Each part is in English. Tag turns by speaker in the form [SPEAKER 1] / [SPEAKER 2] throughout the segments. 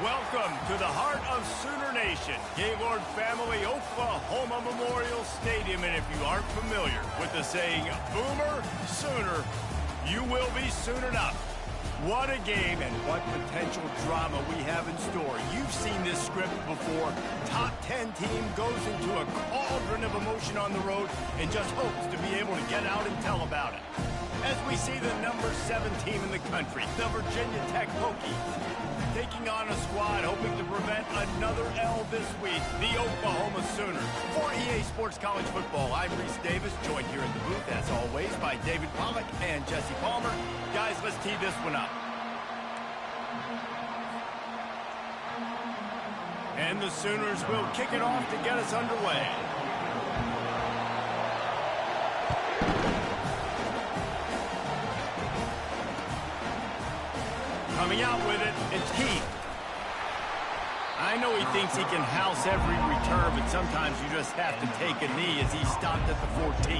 [SPEAKER 1] Welcome to the heart of Sooner Nation, Gaylord Family Oklahoma Memorial Stadium. And if you aren't familiar with the saying, Boomer Sooner, you will be soon enough. What a game and what potential drama we have in store. You've seen this script before. Top 10 team goes into a cauldron of emotion on the road and just hopes to be able to get out and tell about it. As we see the number 7 team in the country, the Virginia Tech Hokies, taking on a squad hoping to prevent another L this week, the Oklahoma Sooners. For EA Sports College Football, I'm Reese Davis, joined here in the booth, as always, by David Pollack and Jesse Palmer. Guys, let's tee this one up. And the Sooners will kick it off to get us underway. Coming out with it, it's Keith. I know he thinks he can house every return, but sometimes you just have to take a knee as he stopped at the 14.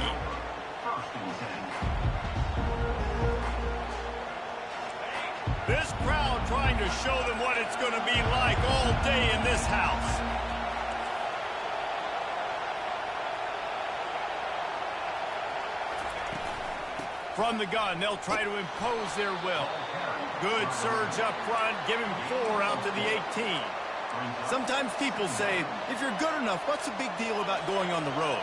[SPEAKER 1] This crowd trying to show them what it's going to be like all day in this house. From the gun, they'll try to impose their will. Good surge up front, give him 4 out to the 18. Sometimes people say, if you're good enough, what's the big deal about going on the road?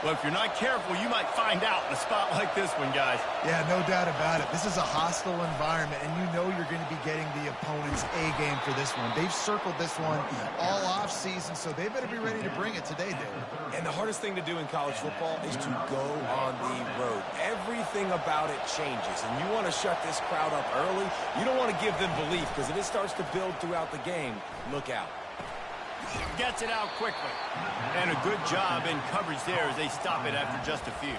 [SPEAKER 1] Well, if you're not careful, you might find out in a spot like this one, guys.
[SPEAKER 2] Yeah, no doubt about it. This is a hostile environment, and you know you're going to be getting the opponent's A-game for this one. They've circled this one all off-season, so they better be ready to bring it today, David.
[SPEAKER 3] And the hardest thing to do in college football is to go on the road. Everything about it changes, and you want to shut this crowd up early. You don't want to give them belief, because if it starts to build throughout the game, look out.
[SPEAKER 1] Gets it out quickly. And a good job in coverage there as they stop it after just a few.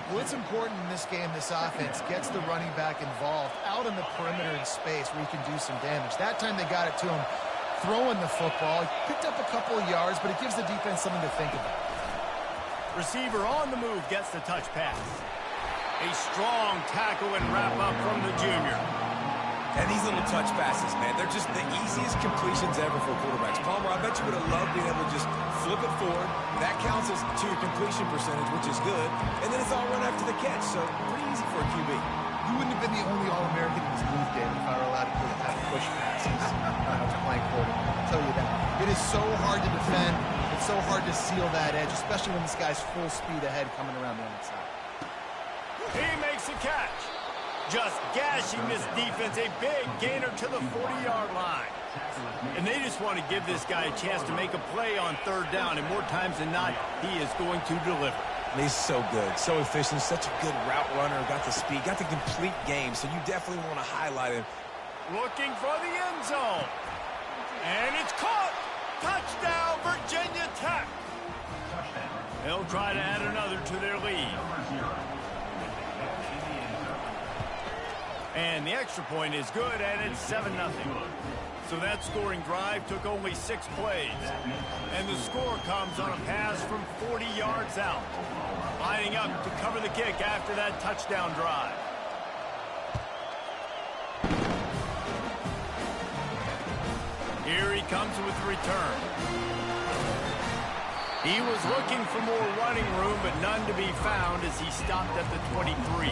[SPEAKER 2] Well, it's important in this game, this offense gets the running back involved out in the perimeter in space where he can do some damage. That time they got it to him throwing the football. He picked up a couple of yards, but it gives the defense something to think about.
[SPEAKER 1] Receiver on the move gets the touch pass. A strong tackle and wrap up from the junior.
[SPEAKER 3] And these little touch passes, man, they're just the easiest completions ever for quarterbacks. Palmer, I bet you would have loved being able to just flip it forward. That counts as to your completion percentage, which is good. And then it's all run after the catch, so pretty easy for a QB.
[SPEAKER 2] You wouldn't have been the only All-American in this move, David, if I were allowed to have push passes when I was playing quarterback. I'll tell you that. It is so hard to defend. It's so hard to seal that edge, especially when this guy's full speed ahead coming around the outside.
[SPEAKER 1] He makes a catch. Just gashing this defense, a big gainer to the 40-yard line. And they just want to give this guy a chance to make a play on third down, and more times than not, he is going to deliver.
[SPEAKER 3] He's so good, so efficient, such a good route runner, got the speed, got the complete game, so you definitely want to highlight him.
[SPEAKER 1] Looking for the end zone. And it's caught. Touchdown, Virginia Tech. They'll try to add another to their lead. And the extra point is good, and it's 7-0. So that scoring drive took only 6 plays. And the score comes on a pass from 40 yards out. Lining up to cover the kick after that touchdown drive. Here he comes with the return. He was looking for more running room, but none to be found as he stopped at the 23.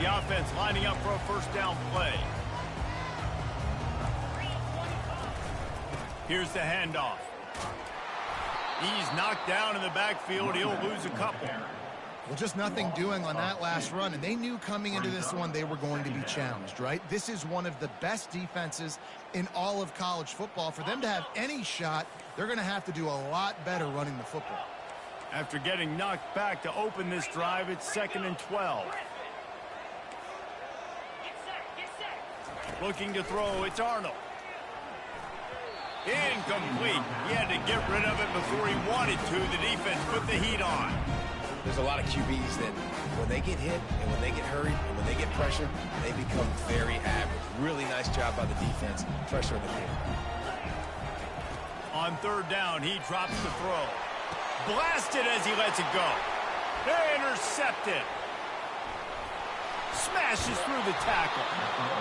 [SPEAKER 1] The offense lining up for a first down play. Here's the handoff. He's knocked down in the backfield. He'll lose a couple.
[SPEAKER 2] Well, just nothing doing on that last run, and they knew coming into this one they were going to be challenged, right? This is one of the best defenses in all of college football. For them to have any shot, they're going to have to do a lot better running the football.
[SPEAKER 1] After getting knocked back to open this drive, it's 2nd and 12. Looking to throw, it's Arnold. Incomplete. He had to get rid of it before he wanted to. The defense put the heat on.
[SPEAKER 3] There's a lot of QBs that when they get hit and when they get hurried and when they get pressured, they become very average. Really nice job by the defense, pressuring the quarterback.
[SPEAKER 1] On third down, he drops the throw. Blasted as he lets it go. Intercepted. smashes through the tackle.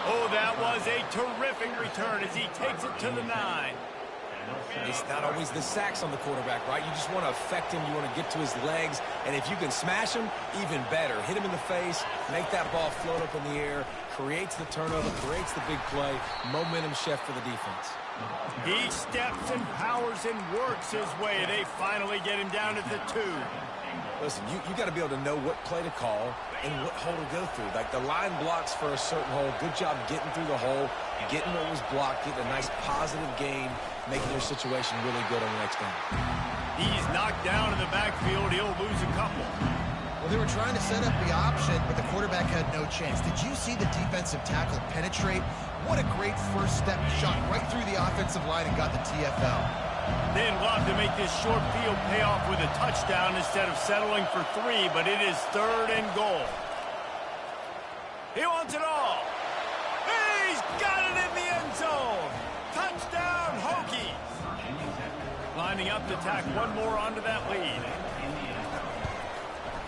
[SPEAKER 1] Oh, that was a terrific return as he takes it to the 9.
[SPEAKER 3] It's not always the sacks on the quarterback, right? You just want to affect him. You want to get to his legs. And if you can smash him, even better. Hit him in the face, make that ball float up in the air, creates the turnover, creates the big play. Momentum shift for the defense.
[SPEAKER 1] He steps and powers and works his way. They finally get him down at the 2.
[SPEAKER 3] Listen, you got to be able to know what play to call and what hole to go through. Like the line blocks for a certain hole. Good job getting through the hole, getting what was blocked, getting a nice positive gain, making your situation really good on the next down.
[SPEAKER 1] He's knocked down in the backfield. He'll lose a couple.
[SPEAKER 2] Well, they were trying to set up the option, but the quarterback had no chance. Did you see the defensive tackle penetrate? What a great first step shot right through the offensive line and got the TFL.
[SPEAKER 1] They'd love to make this short field pay off with a touchdown instead of settling for 3, but it is 3rd and goal. He wants it all. He's got it in the end zone. Touchdown, Hokies. Lining up to tack one more onto that lead.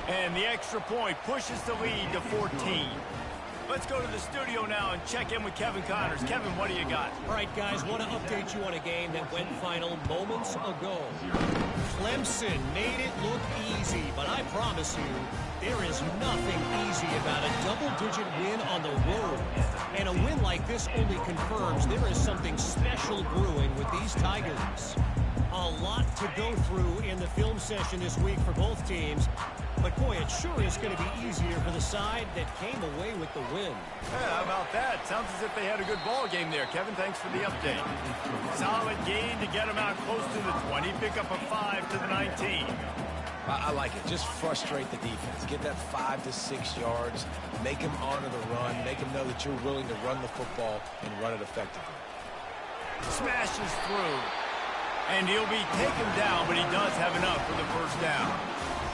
[SPEAKER 1] And the extra point pushes the lead to 14. Let's go to the studio now and check in with Kevin Connors. Kevin, what do you got?
[SPEAKER 4] All right, guys, want to update you on a game that went final moments ago. Clemson made it look easy, but I promise you, there is nothing easy about a double-digit win on the road. And a win like this only confirms there is something special brewing with these Tigers. A lot to go through in the film session this week for both teams. But, boy, it sure is going to be easier for the side that came away with the win.
[SPEAKER 1] Yeah, how about that? Sounds as if they had a good ball game there. Kevin, thanks for the update. Solid gain to get them out close to the 20. Pick up a 5 to the 19.
[SPEAKER 3] I like it. Just frustrate the defense. Get that 5 to 6 yards. Make them honor the run. Make them know that you're willing to run the football and run it effectively.
[SPEAKER 1] Smashes through. And he'll be taken down, but he does have enough for the first down.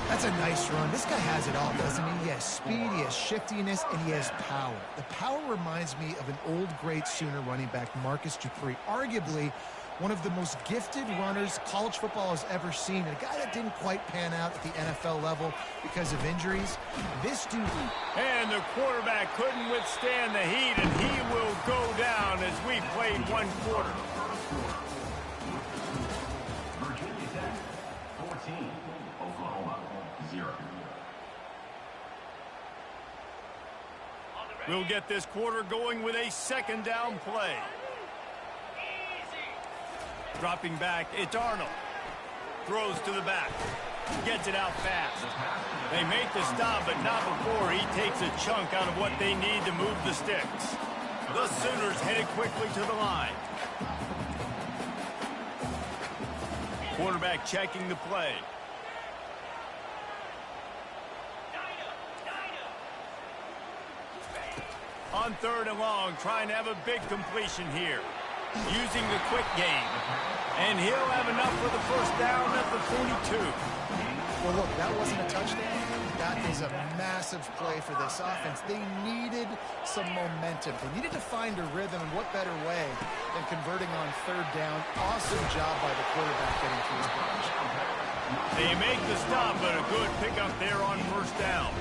[SPEAKER 2] That's a nice run. This guy has it all, doesn't he? He has speed, he has shiftiness, and he has power. The power reminds me of an old, great Sooner running back, Marcus Dupree. Arguably one of the most gifted runners college football has ever seen. And a guy that didn't quite pan out at the NFL level because of injuries. This dude...
[SPEAKER 1] And the quarterback couldn't withstand the heat, and he will go down as we played one quarter. We'll get this quarter going with a second down play. Dropping back, it's Arnold. Throws to the back. Gets it out fast. They make the stop, but not before he takes a chunk out of what they need to move the sticks. The Sooners headed quickly to the line. Quarterback checking the play. On 3rd and long, trying to have a big completion here. Using the quick game. And he'll have enough for the first down at the 42.
[SPEAKER 2] Well, look, that wasn't a touchdown. That is a massive play for this offense. They needed some momentum. They needed to find a rhythm, and what better way than converting on 3rd down. Awesome job by the quarterback getting to his position.
[SPEAKER 1] They make the stop, but a good pickup there on 1st down.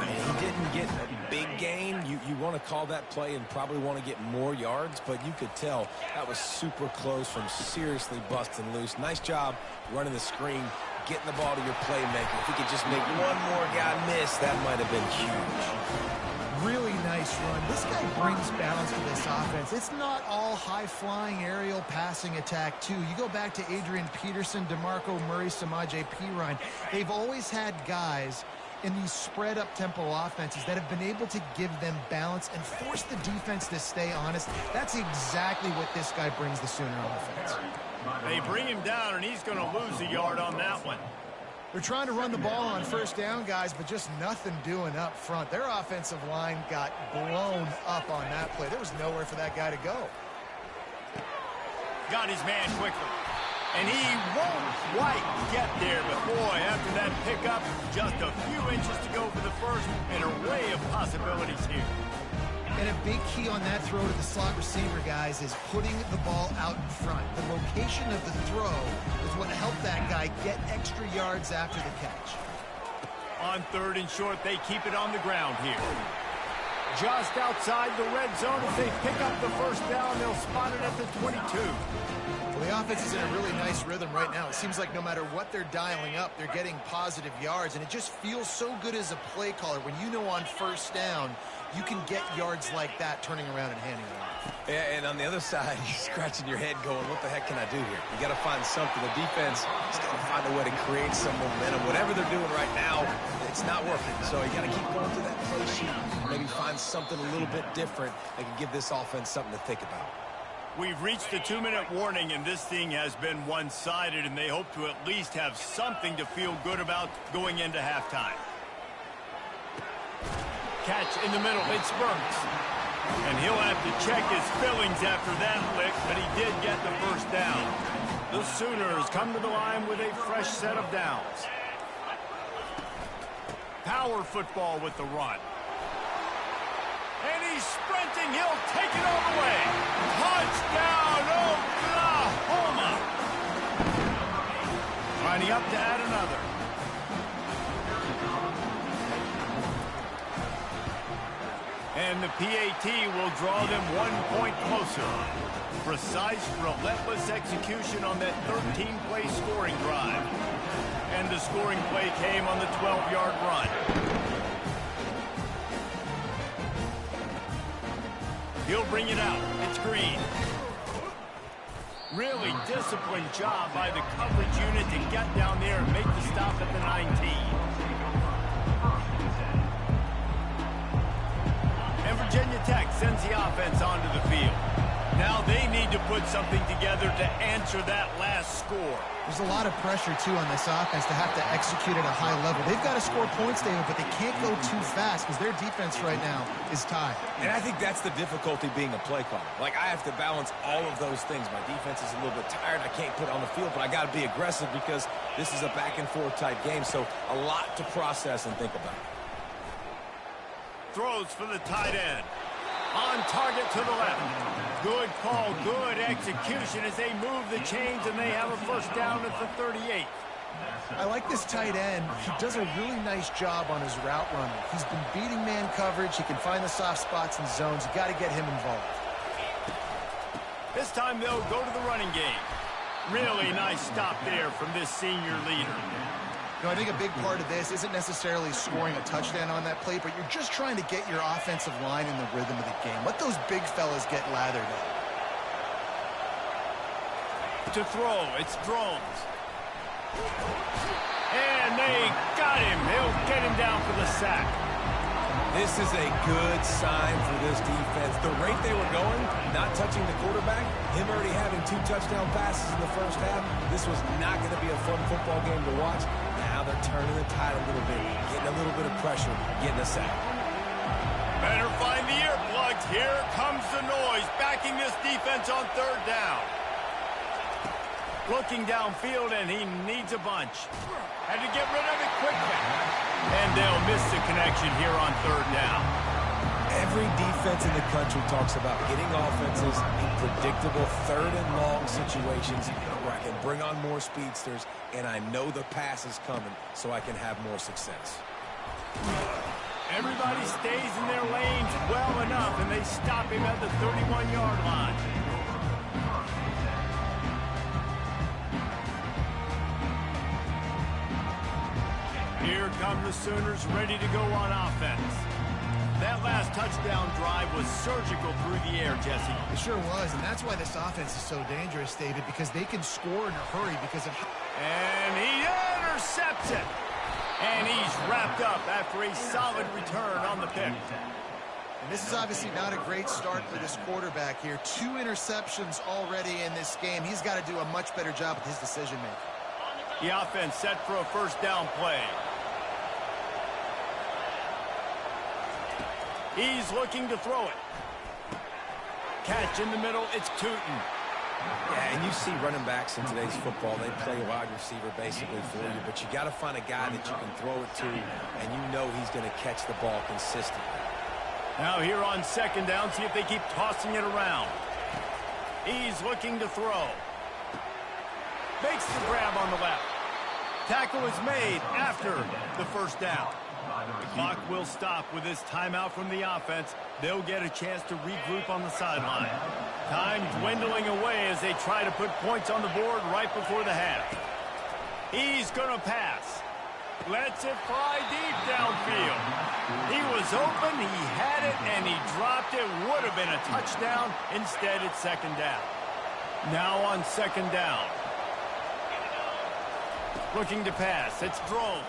[SPEAKER 3] He didn't get a big gain. You want to call that play and probably want to get more yards, but you could tell that was super close from seriously busting loose. Nice job running the screen, getting the ball to your playmaker. If he could just make one more guy miss, that might have been huge.
[SPEAKER 2] Really nice run. This guy brings balance to this offense. It's not all high-flying aerial passing attack, too. You go back to Adrian Peterson, DeMarco Murray, Samaje Perine. They've always had guys in these spread-up tempo offenses that have been able to give them balance and force the defense to stay honest. That's exactly what this guy brings the Sooner offense.
[SPEAKER 1] They bring him down, and he's going to lose a yard on that one.
[SPEAKER 2] They're trying to run the ball on 1st down, guys, but just nothing doing up front. Their offensive line got blown up on that play. There was nowhere for that guy to go.
[SPEAKER 1] Got his man quickly. And he won't quite get there, but boy, after that pickup, just a few inches to go for the first, an array of possibilities here.
[SPEAKER 2] And a big key on that throw to the slot receiver, guys, is putting the ball out in front. The location of the throw is what helped that guy get extra yards after the catch.
[SPEAKER 1] On 3rd and short, they keep it on the ground here. Just outside the red zone as they pick up the first down. They'll spot it at the 22.
[SPEAKER 2] Well, the offense is in a really nice rhythm right now. It seems like no matter what they're dialing up, they're getting positive yards, and it just feels so good as a play caller when you know on first down you can get yards like that turning around and handing it off.
[SPEAKER 3] Yeah, and on the other side, you're scratching your head going, what the heck can I do here? You got to find something. The defense has got to find a way to create some momentum. Whatever they're doing right now, it's not working. So you got to keep going to that play sheet, maybe find something a little bit different that can give this offense something to think about.
[SPEAKER 1] We've reached the 2-minute warning, and this thing has been one-sided, and they hope to at least have something to feel good about going into halftime. Catch in the middle. It's Burks. And he'll have to check his fillings after that lick, but he did get the first down. The Sooners come to the line with a fresh set of downs. Power football with the run. And he's sprinting. He'll take it all the way. Touchdown, Oklahoma. Lining up to add another. And the PAT will draw them 1 point closer. Precise, relentless execution on that 13-play scoring drive. And the scoring play came on the 12-yard run. He'll bring it out. It's Green. Really disciplined job by the coverage unit to get down there and make the stop at the 19. And Virginia Tech sends the offense onto the field. Now they need to put something together to answer that last score.
[SPEAKER 2] There's a lot of pressure, too, on this offense to have to execute at a high level. They've got to score points, David, but they can't go too fast because their defense right now is tied.
[SPEAKER 3] And I think that's the difficulty being a play caller. Like, I have to balance all of those things. My defense is a little bit tired. I can't put it on the field, but I got to be aggressive because this is a back-and-forth type game, so a lot to process and think about.
[SPEAKER 1] Throws for the tight end. On target to the left. Good call, good execution as they move the chains and they have a first down at the 38.
[SPEAKER 2] I like this tight end. He does a really nice job on his route running. He's been beating man coverage. He can find the soft spots and zones. You got to get him involved.
[SPEAKER 1] This time they'll go to the running game. Really nice stop there from this senior leader.
[SPEAKER 2] You know, I think a big part of this isn't necessarily scoring a touchdown on that play, but you're just trying to get your offensive line in the rhythm of the game. Let those big fellas get lathered up.
[SPEAKER 1] To throw, it's Drones. And they got him. He'll get him down for the sack.
[SPEAKER 3] This is a good sign for this defense. The rate they were going, not touching the quarterback, him already having 2 touchdown passes in the first half, this was not going to be a fun football game to watch. Now they're turning the tide a little bit, getting a little bit of pressure, getting a sack.
[SPEAKER 1] Better find the earplugs. Here comes the noise, backing this defense on third down. Looking downfield, and he needs a bunch. Had to get rid of it quickly. And they'll miss the connection here on third down.
[SPEAKER 3] Every defense in the country talks about getting offenses in predictable third and long situations where I can bring on more speedsters and I know the pass is coming so I can have more success.
[SPEAKER 1] Everybody stays in their lanes well enough, and they stop him at the 31-yard line. Here come the Sooners ready to go on offense. That last touchdown drive was surgical through the air, Jesse.
[SPEAKER 2] It sure was, and that's why this offense is so dangerous, David, because they can score in a hurry because of...
[SPEAKER 1] And he intercepts it. And he's wrapped up after a solid return on the pick.
[SPEAKER 2] And this is obviously not a great start for this quarterback here. 2 interceptions already in this game. He's got to do a much better job with his decision-making.
[SPEAKER 1] The offense set for a first down play. He's looking to throw it. Catch in the middle, it's Tootin.
[SPEAKER 3] Yeah, and you see running backs in today's football, they play a wide receiver basically for you, but you got to find a guy that you can throw it to, and you know he's going to catch the ball consistently.
[SPEAKER 1] Now here on second down, see if they keep tossing it around. He's looking to throw. Makes the grab on the left. Tackle is made after the first down. The clock will stop with this timeout from the offense. They'll get a chance to regroup on the sideline. Time dwindling away as they try to put points on the board right before the half. He's going to pass. Lets it fly deep downfield. He was open, he had it, and he dropped it. Would have been a touchdown. Instead, it's second down. Now on second down. Looking to pass. It's Drones.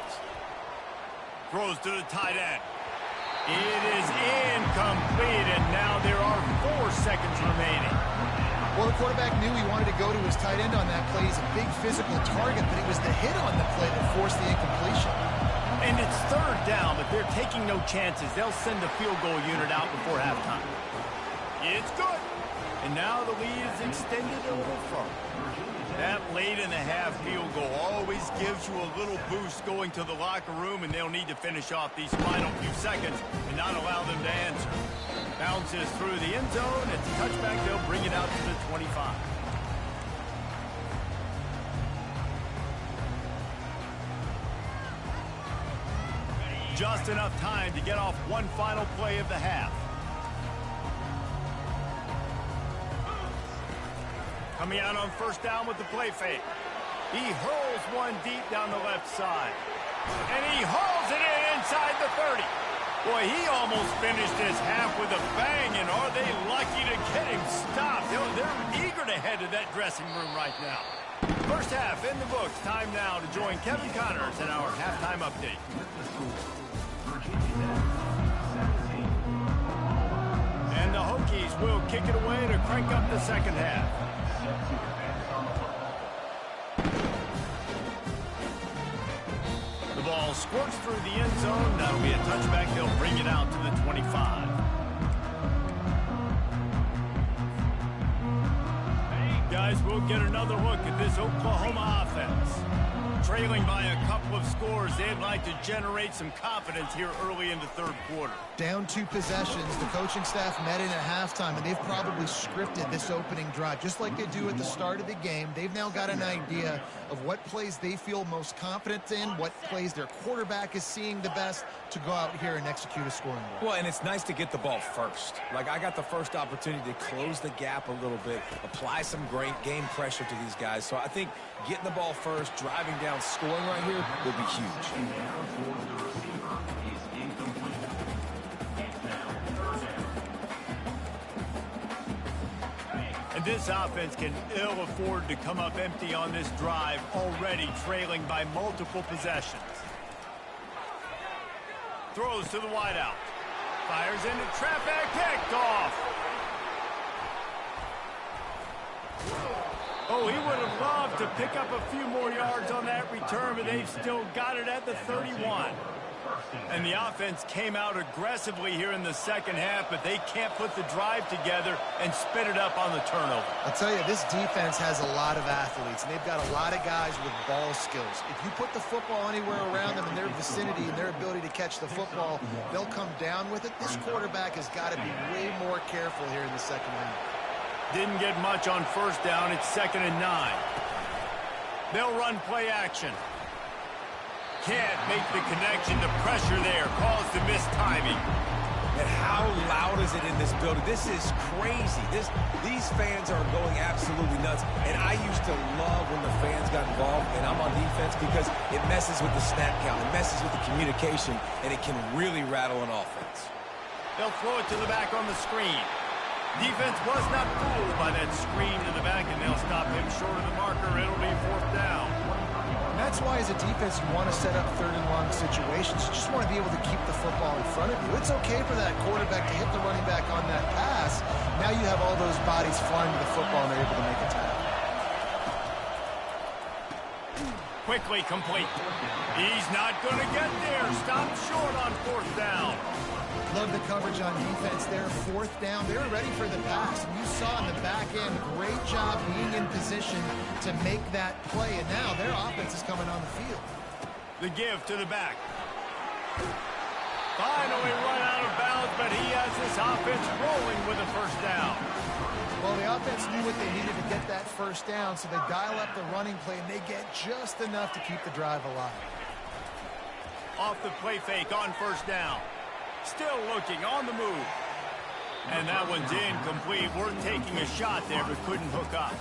[SPEAKER 1] Throws to the tight end. It is incomplete, and now there are 4 seconds remaining.
[SPEAKER 2] Well, the quarterback knew he wanted to go to his tight end on that play. He's a big physical target, but it was the hit on the play that forced the incompletion.
[SPEAKER 1] And it's third down, but they're taking no chances. They'll send the field goal unit out before halftime. It's good. And now the lead is extended a little further. That late in the half field goal always gives you a little boost going to the locker room, and they'll need to finish off these final few seconds and not allow them to answer. Bounces through the end zone. It's a touchback. They'll bring it out to the 25. Just enough time to get off one final play of the half. Coming out on first down with the play fake. He hurls one deep down the left side. And he hauls it in inside the 30. Boy, he almost finished his half with a bang, and are they lucky to get him stopped? They're eager to head to that dressing room right now. First half in the books. Time now to join Kevin Connors in our halftime update. And the Hokies will kick it away to crank up the second half. The ball squirts through the end zone. That'll be a touchback. They'll bring it out to the 25. Guys, we'll get another look at this Oklahoma offense. Trailing by a couple of scores, they'd like to generate some confidence here early in the third quarter.
[SPEAKER 2] Down 2 possessions, the coaching staff met in at halftime, and they've probably scripted this opening drive. Just like they do at the start of the game, they've now got an idea of what plays they feel most confident in, what plays their quarterback is seeing the best to go out here and execute a scoring goal.
[SPEAKER 3] Well, and it's nice to get the ball first. Like, I got the first opportunity to close the gap a little bit, apply some great game pressure to these guys. So I think getting the ball first, driving down, scoring right here will be huge.
[SPEAKER 1] And this offense can ill afford to come up empty on this drive, already trailing by multiple possessions. Throws to the wideout. Fires into traffic, picked off. Oh, he would have loved to pick up a few more yards on that return, but they've still got it at the 31. And the offense came out aggressively here in the second half, but they can't put the drive together and spit it up on the turnover.
[SPEAKER 2] I'll tell you, this defense has a lot of athletes, and they've got a lot of guys with ball skills. If you put the football anywhere around them in their vicinity and their ability to catch the football, they'll come down with it. This quarterback has got to be way more careful here in the second half.
[SPEAKER 1] Didn't get much on first down. It's 2nd and 9. They'll run play action. Can't make the connection. The pressure there caused the missed timing.
[SPEAKER 3] And how loud is it in this building? This is crazy. These fans are going absolutely nuts. And I used to love when the fans got involved, and I'm on defense, because it messes with the snap count. It messes with the communication, and it can really rattle an offense.
[SPEAKER 1] They'll throw it to the back on the screen. Defense was not fooled by that screen to the back, and they'll stop him short of the marker. It'll be 4th down.
[SPEAKER 2] And that's why, as a defense, you want to set up 3rd and long situations. You just want to be able to keep the football in front of you. It's okay for that quarterback to hit the running back on that pass. Now you have all those bodies flying to the football, and they're able to make a tackle.
[SPEAKER 1] Quickly complete. He's not going to get there. Stopped short on 4th down.
[SPEAKER 2] Love the coverage on defense there. 4th down. They were ready for the pass. And you saw in the back end, great job being in position to make that play. And now their offense is coming on the field.
[SPEAKER 1] The give to the back. Finally run out of bounds, but he has this offense rolling with a 1st down.
[SPEAKER 2] Well, the offense knew what they needed to get that 1st down, so they dial up the running play, and they get just enough to keep the drive alive.
[SPEAKER 1] off the play fake on first down. Still looking on the move. And that one's incomplete. Worth taking a shot there, but couldn't hook up.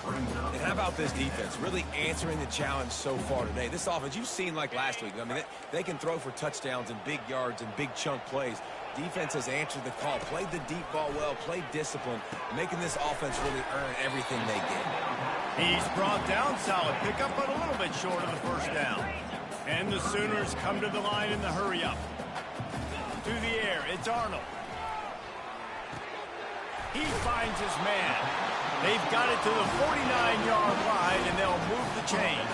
[SPEAKER 3] And how about this defense? Really answering the challenge so far today. This offense, you've seen like last week. I mean, they can throw for touchdowns and big yards and big chunk plays. Defense has answered the call, played the deep ball well, played discipline, making this offense really earn everything they get.
[SPEAKER 1] He's brought down solid pickup, but a little bit short of the first down. And the Sooners come to the line in the hurry-up. To the air, it's Arnold. He finds his man. They've got it to the 49-yard line, and they'll move the chains.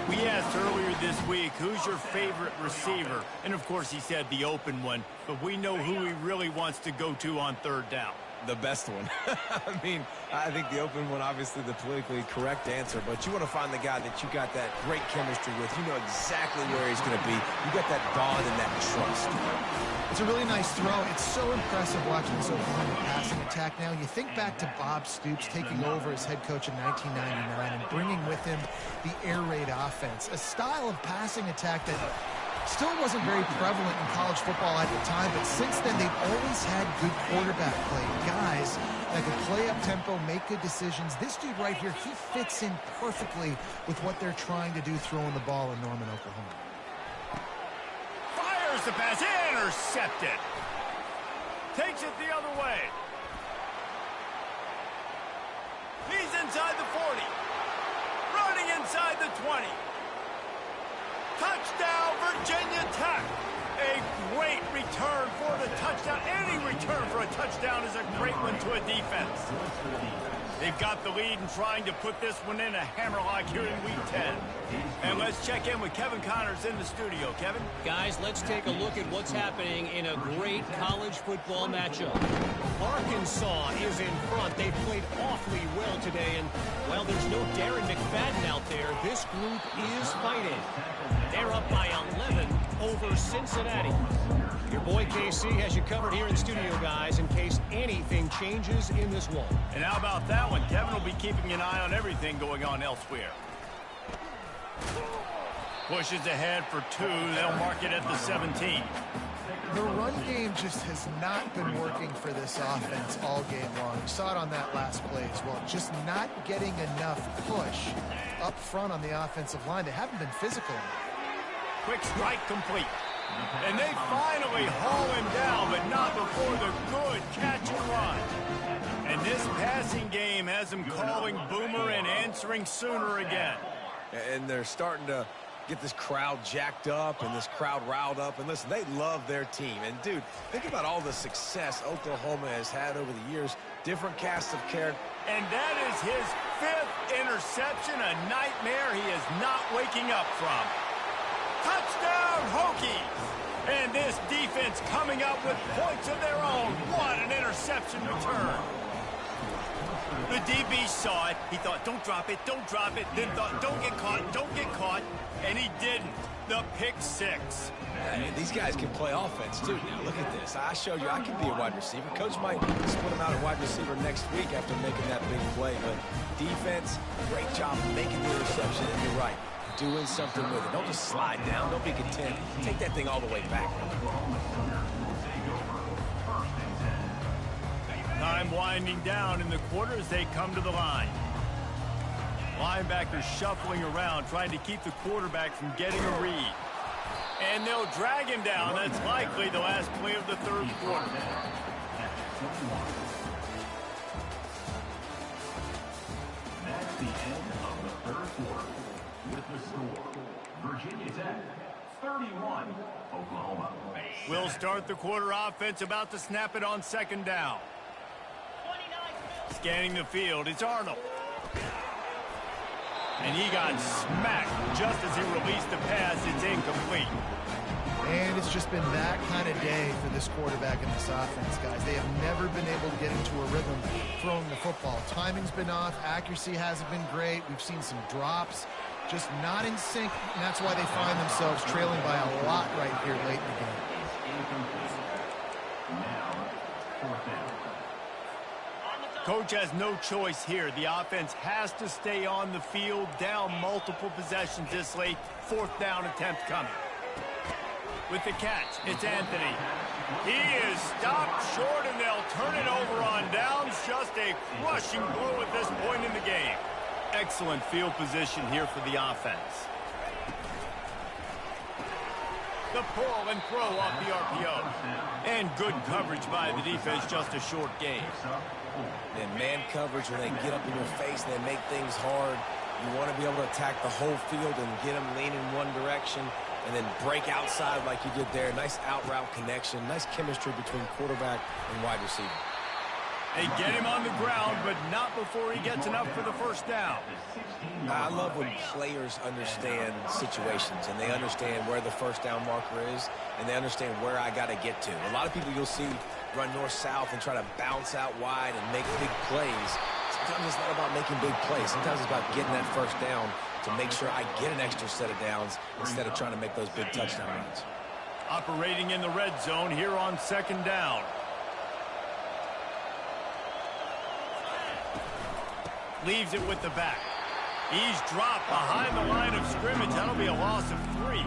[SPEAKER 1] We asked earlier this week, who's your favorite receiver? And, of course, he said the open one, but we know who he really wants to go to on third down.
[SPEAKER 3] The best one. I mean, I think the open one, obviously the politically correct answer, but you want to find the guy that you got that great chemistry with. You know exactly where he's going to be. You got that bond and that trust.
[SPEAKER 2] It's a really nice throw. It's so impressive watching this Oklahoma passing attack now. You think back to Bob Stoops taking over as head coach in 1999 and bringing with him the air raid offense, a style of passing attack that still wasn't very prevalent in college football at the time, but since then they've always had good quarterback play. Guys that could play up tempo, make good decisions. This dude right here, he fits in perfectly with what they're trying to do throwing the ball in Norman, Oklahoma.
[SPEAKER 1] Fires the pass, intercepted. Takes it the other way. He's inside the 40. Running inside the 20. Touchdown, Virginia Tech. A great return for the touchdown. Any return for a touchdown is a great one to a defense. They've got the lead and trying to put this one in a hammerlock here in Week 10. And let's check in with Kevin Connors in the studio. Kevin?
[SPEAKER 4] Guys, let's take a look at what's happening in a great college football matchup. Arkansas is in front. They've played awfully well today, and while there's no Darren McFadden out there, this group is fighting. They're up by 11 over Cincinnati. Your boy KC has you covered here in studio, guys, in case anything changes in this one.
[SPEAKER 1] And how about that one? Kevin will be keeping an eye on everything going on elsewhere. Pushes ahead for 2. They'll mark it at the 17.
[SPEAKER 2] The run game just has not been working for this offense all game long. You saw it on that last play as well. Just not getting enough push up front on the offensive line. They haven't been physical enough.
[SPEAKER 1] Quick strike complete. And they finally haul him down, but not before the good catch and run. And this passing game has him calling Boomer and answering Sooner again.
[SPEAKER 3] And they're starting to get this crowd jacked up and this crowd riled up. And listen, they love their team. And, dude, think about all the success Oklahoma has had over the years. Different casts of character.
[SPEAKER 1] And that is his 5th interception, a nightmare he is not waking up from. Touchdown, Hokies! And this defense coming up with points of their own. What an interception return. The DB saw it. He thought, don't drop it, don't drop it. Then thought, don't get caught, don't get caught. And he didn't. The pick 6.
[SPEAKER 3] And these guys can play offense, too. Now, look at this. I showed you I can be a wide receiver. Coach might split him out at wide receiver next week after making that big play. But defense, great job making the interception. And you're right, doing something with it. Don't just slide down. Don't be content. Take that thing all the way back.
[SPEAKER 1] Time winding down in the quarter as they come to the line. Linebackers shuffling around, trying to keep the quarterback from getting a read. And they'll drag him down. That's likely the last play of the third quarter.
[SPEAKER 5] That's the end of the third quarter. With the score, Virginia Tech, 31, Oklahoma.
[SPEAKER 1] We'll start the quarter offense, about to snap it on second down. Scanning the field, it's Arnold. And he got smacked just as he released the pass. It's incomplete.
[SPEAKER 2] And it's just been that kind of day for this quarterback and this offense, guys. They have never been able to get into a rhythm throwing the football. Timing's been off. Accuracy hasn't been great. We've seen some drops. Just not in sync, and that's why they find themselves trailing by a lot right here late in the game.
[SPEAKER 5] Now, fourth down.
[SPEAKER 1] Coach has no choice here. The offense has to stay on the field, down multiple possessions this late. Fourth down attempt coming. With the catch, it's Anthony. He is stopped short, and they'll turn it over on downs. Just a crushing blow at this point in the game. Excellent field position here for the offense. The pull and throw off the RPO. And good coverage by the defense, just a short gain.
[SPEAKER 3] And man coverage, when they get up in your face and they make things hard, you want to be able to attack the whole field and get them leaning one direction and then break outside like you did there. Nice out route connection, nice chemistry between quarterback and wide receiver.
[SPEAKER 1] They get him on the ground, but not before he gets enough for the first down.
[SPEAKER 3] I love when players understand situations and they understand where the first down marker is and they understand where I got to get to. A lot of people you'll see run north-south and try to bounce out wide and make big plays. Sometimes it's not about making big plays. Sometimes it's about getting that first down to make sure I get an extra set of downs instead of trying to make those big touchdown runs.
[SPEAKER 1] Operating in the red zone here on second down. Leaves it with the back. He's dropped behind the line of scrimmage. That'll be a loss of 3.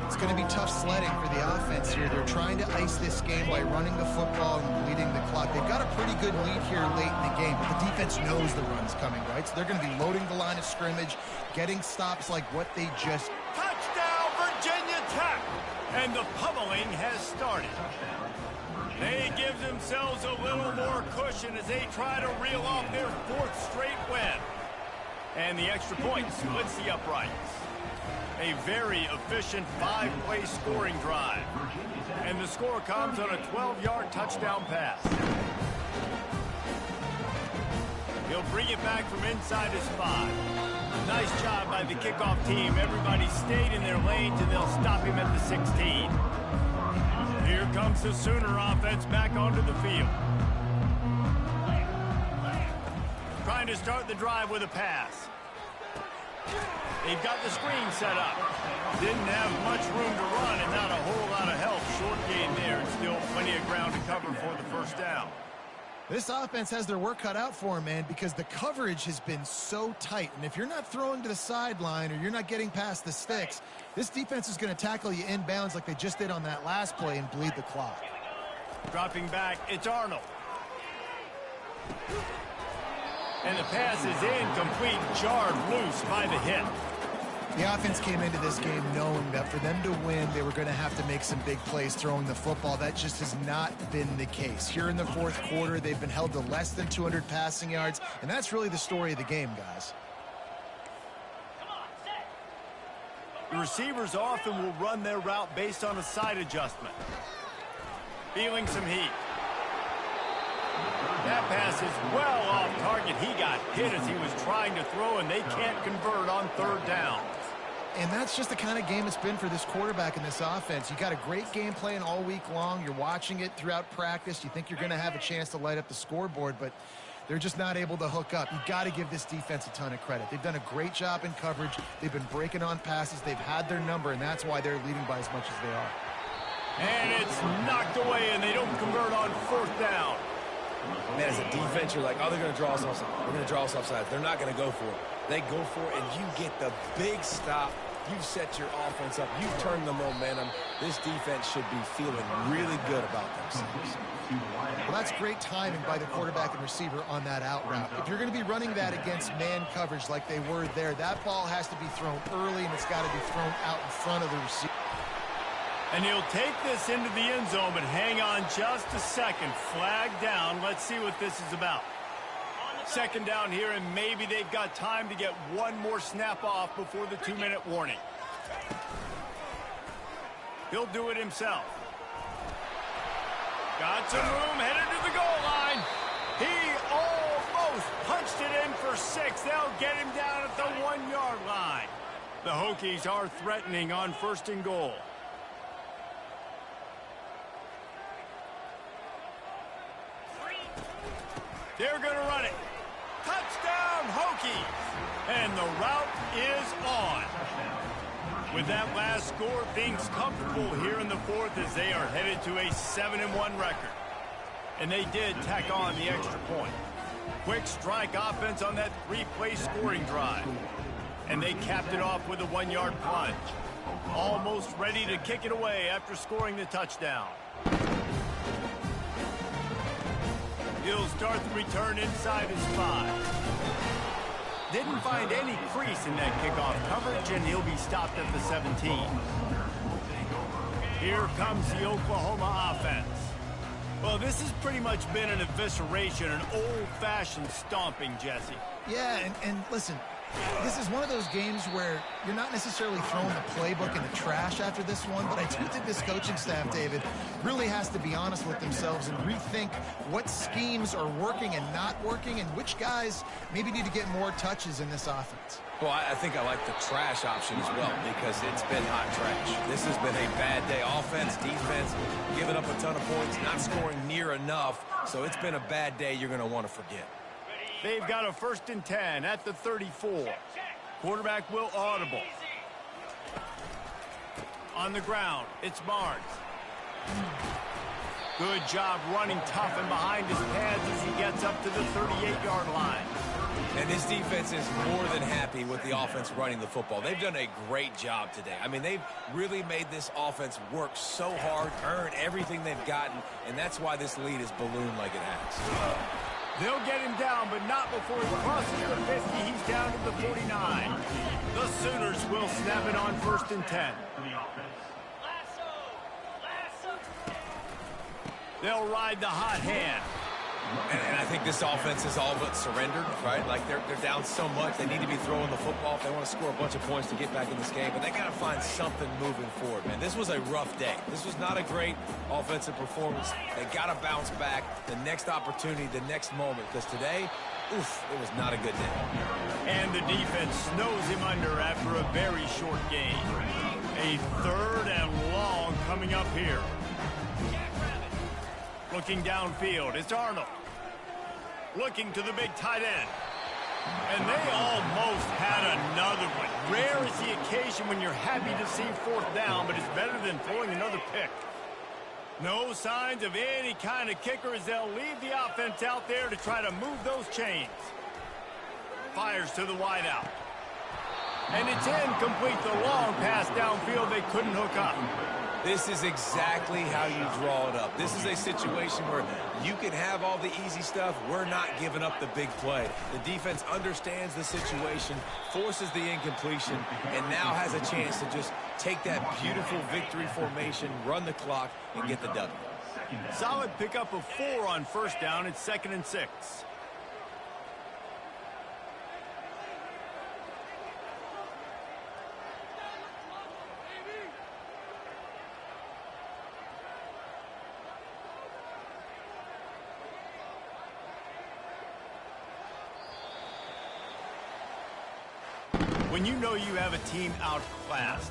[SPEAKER 2] It's going to be tough sledding for the offense here. They're trying to ice this game by running the football and bleeding the clock. They've got a pretty good lead here late in the game, but the defense knows the run's coming, right? So they're going to be loading the line of scrimmage, getting stops like what they just...
[SPEAKER 1] Touchdown, Virginia Tech! And the pummeling has started. They give themselves a little more cushion as they try to reel off their 4th straight win. And the extra point splits the uprights. A very efficient 5-play scoring drive. And the score comes on a 12-yard touchdown pass. He'll bring it back from inside his 5. Nice job by the kickoff team. Everybody stayed in their lanes, and they'll stop him at the 16. Here comes the Sooner offense back onto the field. Trying to start the drive with a pass. They've got the screen set up. Didn't have much room to run and not a whole lot of help. Short gain there and still plenty of ground to cover for the first down.
[SPEAKER 2] This offense has their work cut out for them, man, because the coverage has been so tight. And if you're not throwing to the sideline or you're not getting past the sticks, this defense is going to tackle you inbounds like they just did on that last play and bleed the clock.
[SPEAKER 1] Dropping back, it's Arnold. And the pass is incomplete, jarred loose by the hit.
[SPEAKER 2] The offense came into this game knowing that for them to win, they were going to have to make some big plays throwing the football. That just has not been the case. Here in the 4th quarter, they've been held to less than 200 passing yards, and that's really the story of the game, guys.
[SPEAKER 1] The receivers often will run their route based on a side adjustment. Feeling some heat. That pass is well off target. He got hit as he was trying to throw, and they can't convert on 3rd down.
[SPEAKER 2] And that's just the kind of game it's been for this quarterback in this offense. You got a great game plan all week long. You're watching it throughout practice. You think you're going to have a chance to light up the scoreboard, but they're just not able to hook up. You got to give this defense a ton of credit. They've done a great job in coverage. They've been breaking on passes. They've had their number, and that's why they're leading by as much as they are.
[SPEAKER 1] And it's knocked away, and they don't convert on 4th down.
[SPEAKER 3] Man, as a defense, you're like, oh, they're going to draw us offside. They're going to draw us offside. They're not going to go for it. They go for it, and you get the big stop. You've set your offense up. You've turned the momentum. This defense should be feeling really good about themselves.
[SPEAKER 2] Well, that's great timing by the quarterback and receiver on that out route. If you're going to be running that against man coverage like they were there, that ball has to be thrown early, and it's got to be thrown out in front of the receiver.
[SPEAKER 1] And he'll take this into the end zone, but hang on just a second. Flag down. Let's see what this is about. Second down here, and maybe they've got time to get one more snap off before the 2-minute warning. He'll do it himself. Got some room, headed to the goal line. He almost punched it in for 6. They'll get him down at the 1-yard line. The Hokies are threatening on 1st and goal. They're going to run it. Touchdown, Hokies! And the route is on. With that last score, things comfortable here in the 4th as they are headed to a 7-1 record. And they did tack on the extra point. Quick strike offense on that 3-play scoring drive. And they capped it off with a 1-yard plunge. Almost ready to kick it away after scoring the touchdown. He'll start the return inside his 5. Didn't find any crease in that kickoff coverage, and he'll be stopped at the 17. Here comes the Oklahoma offense. Well, this has pretty much been an evisceration, an old-fashioned stomping, Jesse.
[SPEAKER 2] Yeah, and listen, this is one of those games where you're not necessarily throwing the playbook in the trash after this one, but I do think this coaching staff, David, really has to be honest with themselves and rethink what schemes are working and not working and which guys maybe need to get more touches in this offense.
[SPEAKER 3] Well, I think I like the trash option as well because it's been hot trash. This has been a bad day. Offense, defense, giving up a ton of points, not scoring near enough. So it's been a bad day you're going to want to forget.
[SPEAKER 1] They've got a 1st and 10 at the 34. Quarterback will audible. On the ground, it's Barnes. Good job running tough and behind his pads as he gets up to the 38-yard line.
[SPEAKER 3] And this defense is more than happy with the offense running the football. They've done a great job today. I mean, they've really made this offense work so hard, earn everything they've gotten, and that's why this lead is ballooned like it has.
[SPEAKER 1] They'll get him down, but not before he crosses the 50. He's down to the 49. The Sooners will snap it on 1st and 10. They'll ride the hot hand.
[SPEAKER 3] And I think this offense is all but surrendered, right? Like they're down so much, they need to be throwing the football if they want to score a bunch of points to get back in this game. But they got to find something moving forward, man. This was a rough day. This was not a great offensive performance. They got to bounce back the next opportunity, the next moment. Because today, oof, it was not a good day.
[SPEAKER 1] And the defense snows him under after a very short game. A 3rd and long coming up here. Looking downfield, it's Arnold. Looking to the big tight end. And they almost had another one. Rare is the occasion when you're happy to see 4th down, but it's better than throwing another pick. No signs of any kind of kicker as they'll leave the offense out there to try to move those chains. Fires to the wideout. And it's incomplete. The long pass downfield they couldn't hook up.
[SPEAKER 3] This is exactly how you draw it up. This is a situation where you can have all the easy stuff. We're not giving up the big play. The defense understands the situation, forces the incompletion, and now has a chance to just take that beautiful victory formation, run the clock, and get the W.
[SPEAKER 1] Solid pickup of 4 on 1st down. It's 2nd and 6. When you know you have a team outclassed,